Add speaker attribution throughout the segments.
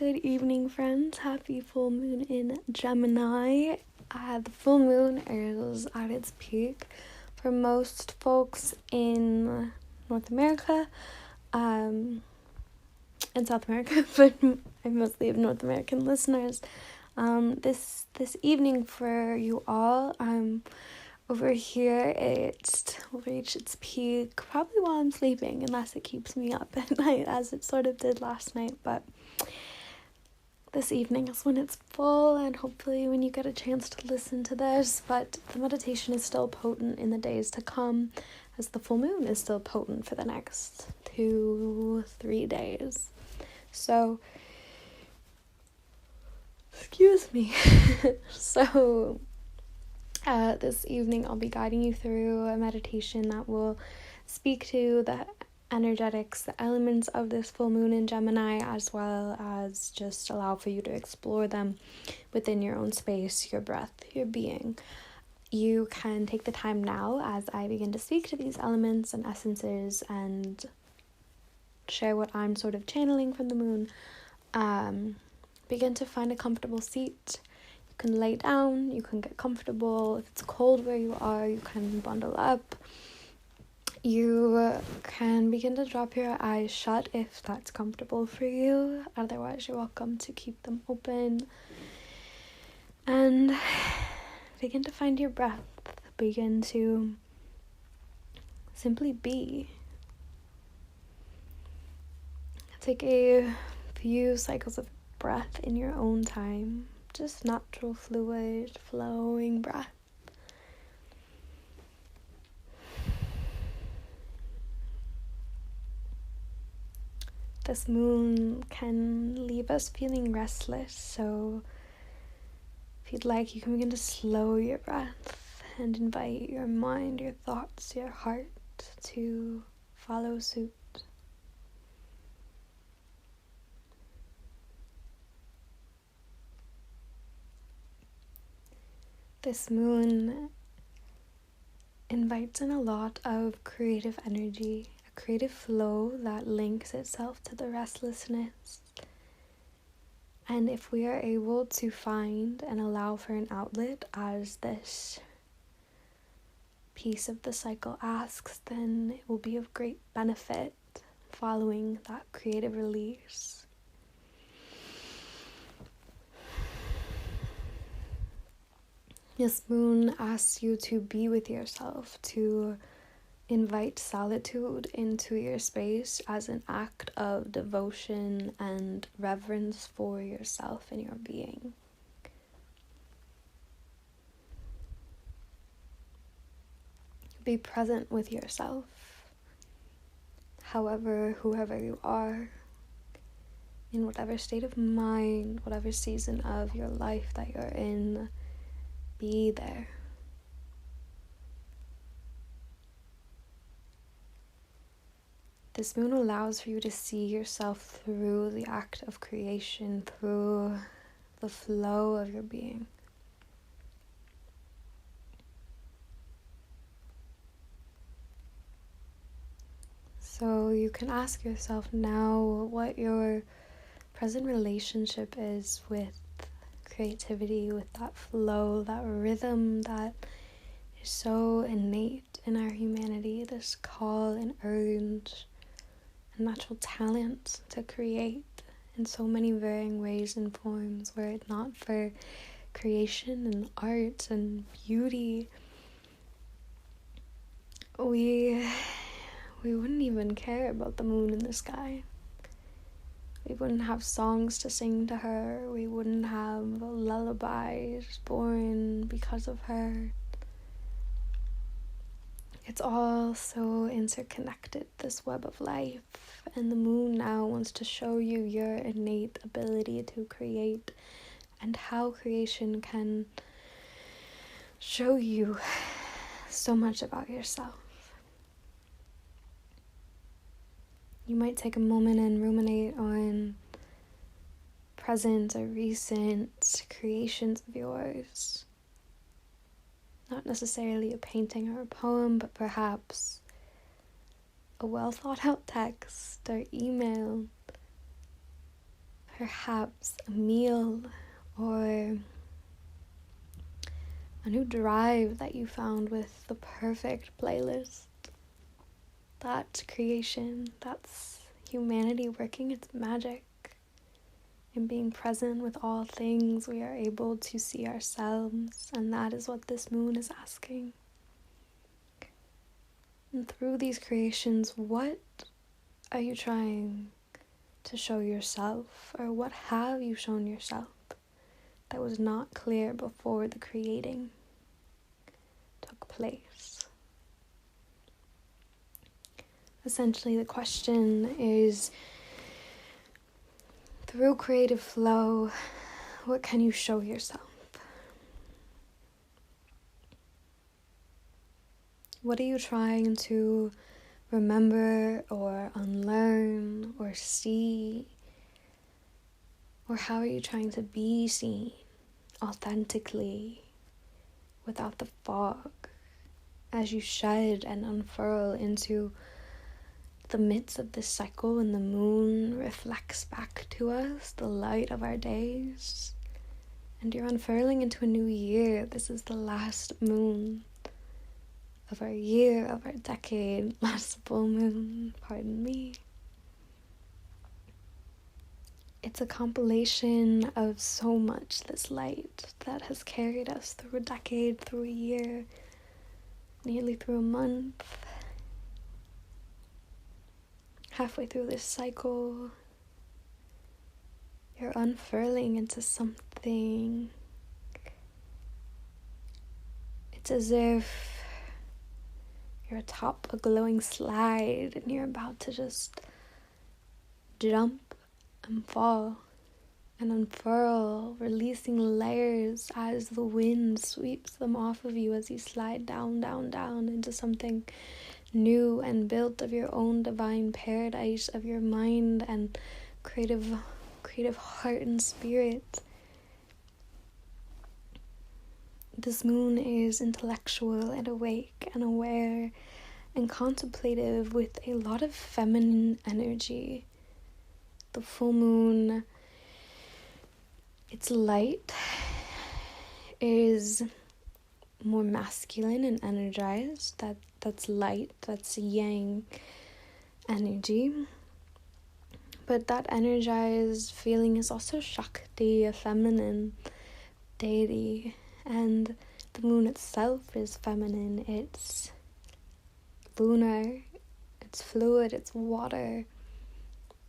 Speaker 1: Good evening, friends. Happy full moon in Gemini. The full moon is at its peak for most folks in North America, and South America, but I mostly have North American listeners. This evening for you all, over here it will reach its peak probably while I'm sleeping, unless it keeps me up at night as it sort of did last night, but this evening is when it's full, and hopefully when you get a chance to listen to this. But the meditation is still potent in the days to come, as the full moon is still potent for the next 2-3 days. So, excuse me. This evening I'll be guiding you through a meditation that will speak to the energetics, the elements of this full moon in Gemini, as well as just allow for you to explore them within your own space, your breath, your being. You can take the time now as I begin to speak to these elements and essences and share what I'm sort of channeling from the moon. Begin to find a comfortable seat. You can lay down, you can get comfortable. If it's cold where you are, you can bundle up. You can begin to drop your eyes shut if that's comfortable for you. Otherwise, you're welcome to keep them open. And begin to find your breath. Begin to simply be. Take a few cycles of breath in your own time. Just natural, fluid, flowing breath. This moon can leave us feeling restless, so if you'd like, you can begin to slow your breath and invite your mind, your thoughts, your heart to follow suit. This moon invites in a lot of creative energy, a creative flow that links itself to the restlessness. And if we are able to find and allow for an outlet as this piece of the cycle asks, then it will be of great benefit following that creative release. This moon asks you to be with yourself, to invite solitude into your space as an act of devotion and reverence for yourself and your being. Be present with yourself, whoever you are, in whatever state of mind, whatever season of your life that you're in. Be there. This moon allows for you to see yourself through the act of creation, through the flow of your being. So you can ask yourself now what your present relationship is with creativity, with that flow, that rhythm that is so innate in our humanity, this call and urge and natural talent to create in so many varying ways and forms. Were it not for creation and art and beauty, we wouldn't even care about the moon in the sky. We wouldn't have songs to sing to her. We wouldn't have lullabies born because of her. It's all so interconnected, this web of life. And the moon now wants to show you your innate ability to create and how creation can show you so much about yourself. You might take a moment and ruminate on present or recent creations of yours. Not necessarily a painting or a poem, but perhaps a well thought out text or email. perhaps a meal or a new drive that you found with the perfect playlist. That's creation. That's humanity working its magic. In being present with all things, we are able to see ourselves, and that is what this moon is asking. And through these creations, what are you trying to show yourself, or what have you shown yourself that was not clear before the creating took place? Essentially, the question is, through creative flow, what can you show yourself? What are you trying to remember or unlearn or see? Or how are you trying to be seen authentically without the fog as you shed and unfurl into the midst of this cycle when the moon reflects back to us the light of our days, and you're unfurling into a new year? This is the last moon of our year, of our decade, last full moon, pardon me. It's a compilation of so much, this light that has carried us through a decade, through a year, nearly through a month. Halfway through this cycle, you're unfurling into something. It's as if you're atop a glowing slide and you're about to just jump and fall and unfurl, releasing layers as the wind sweeps them off of you as you slide down, down, down into something new and built of your own divine paradise of your mind and creative heart and spirit. This moon is intellectual and awake and aware and contemplative with a lot of feminine energy. The full moon, its light is more masculine and energized. That's light, that's yang energy. But that energized feeling is also Shakti, a feminine deity. And the moon itself is feminine. It's lunar, it's fluid, it's water,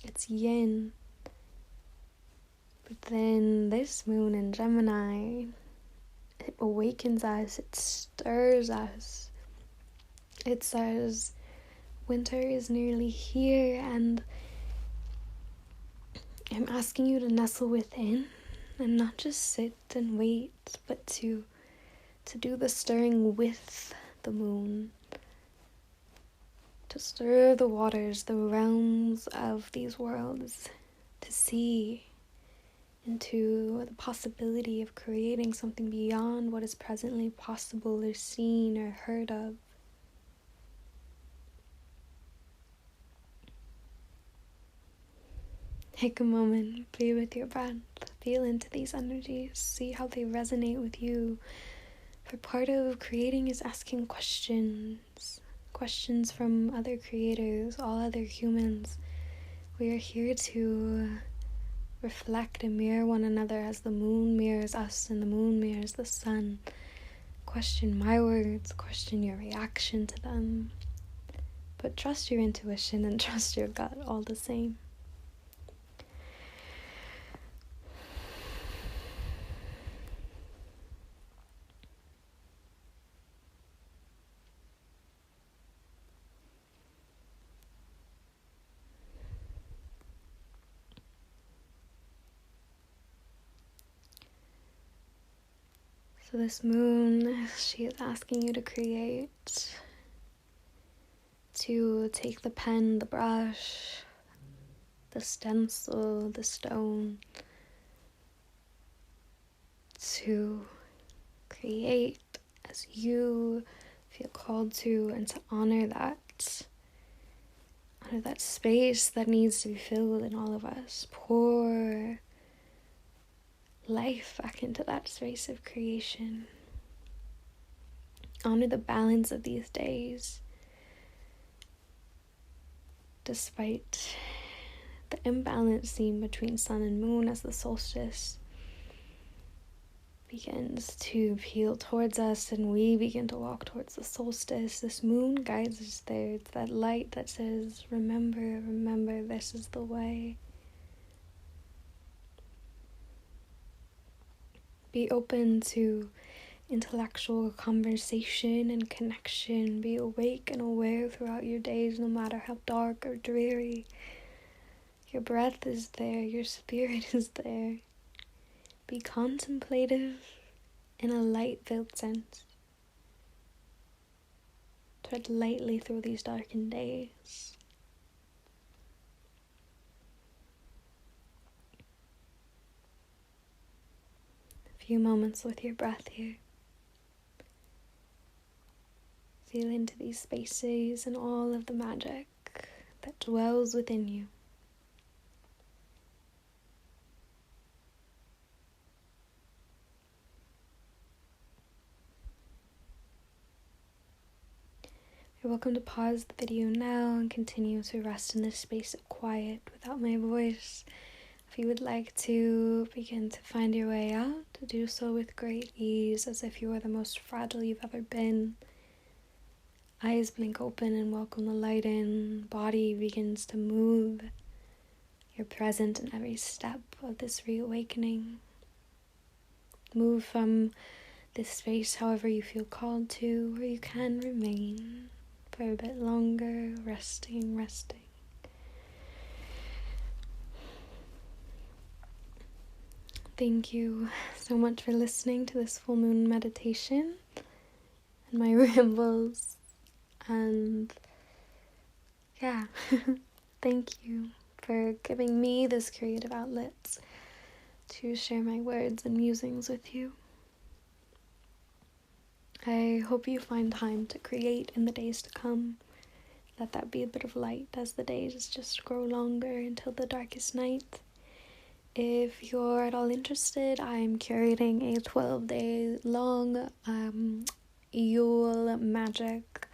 Speaker 1: it's yin. But then this moon in Gemini, it awakens us, it stirs us. It says, winter is nearly here, and I'm asking you to nestle within and not just sit and wait, but to do the stirring with the moon, to stir the waters, the realms of these worlds, to see into the possibility of creating something beyond what is presently possible or seen or heard of. Take a moment, be with your breath, feel into these energies, see how they resonate with you. For part of creating is asking questions from other creators, all other humans. We are here to reflect and mirror one another as the moon mirrors us and the moon mirrors the sun. Question my words, question your reaction to them, but trust your intuition and trust your gut all the same. So this moon, she is asking you to create, to take the pen, the brush, the stencil, the stone, to create as you feel called to, and to honor honor that space that needs to be filled in all of us. Pour life back into that space of creation. Honor the balance of these days, despite the imbalance seen between sun and moon as the solstice begins to peel towards us and we begin to walk towards the solstice. This moon guides us there. It's that light that says, remember, remember, this is the way. Be open to intellectual conversation and connection. Be awake and aware throughout your days, no matter how dark or dreary. Your breath is there, your spirit is there. Be contemplative in a light-filled sense. Tread lightly through these darkened days. A few moments with your breath here. Feel into these spaces and all of the magic that dwells within you. You're welcome to pause the video now and continue to rest in this space of quiet without my voice. If you would like to begin to find your way out, to do so with great ease, as if you are the most fragile you've ever been. Eyes blink open and welcome the light in. Body begins to move. You're present in every step of this reawakening. Move from this space however you feel called to, or you can remain for a bit longer, resting. Thank you so much for listening to this full moon meditation and my rambles. And yeah, thank you for giving me this creative outlet to share my words and musings with you. I hope you find time to create in the days to come. Let that be a bit of light as the days just grow longer until the darkest night. If you're at all interested, I'm curating a 12-day long Yule magic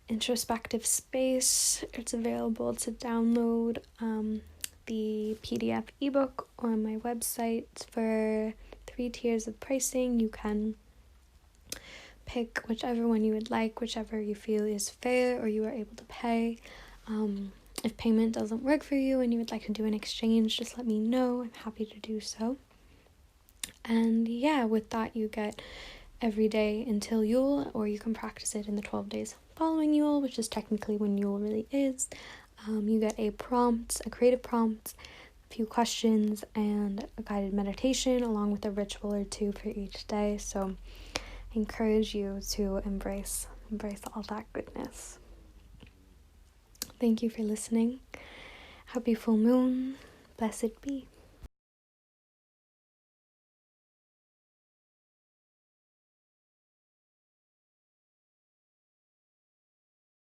Speaker 1: introspective space. It's available to download the PDF ebook on my website for 3 tiers of pricing. You can pick whichever one you would like, whichever you feel is fair or you are able to pay. If payment doesn't work for you and you would like to do an exchange, just let me know. I'm happy to do so. And yeah, with that you get every day until Yule, or you can practice it in the 12 days following Yule, which is technically when Yule really is. You get a prompt, a creative prompt, a few questions, and a guided meditation along with a ritual or 2 for each day. So I encourage you to embrace all that goodness. Thank you for listening. Happy full moon. Blessed be.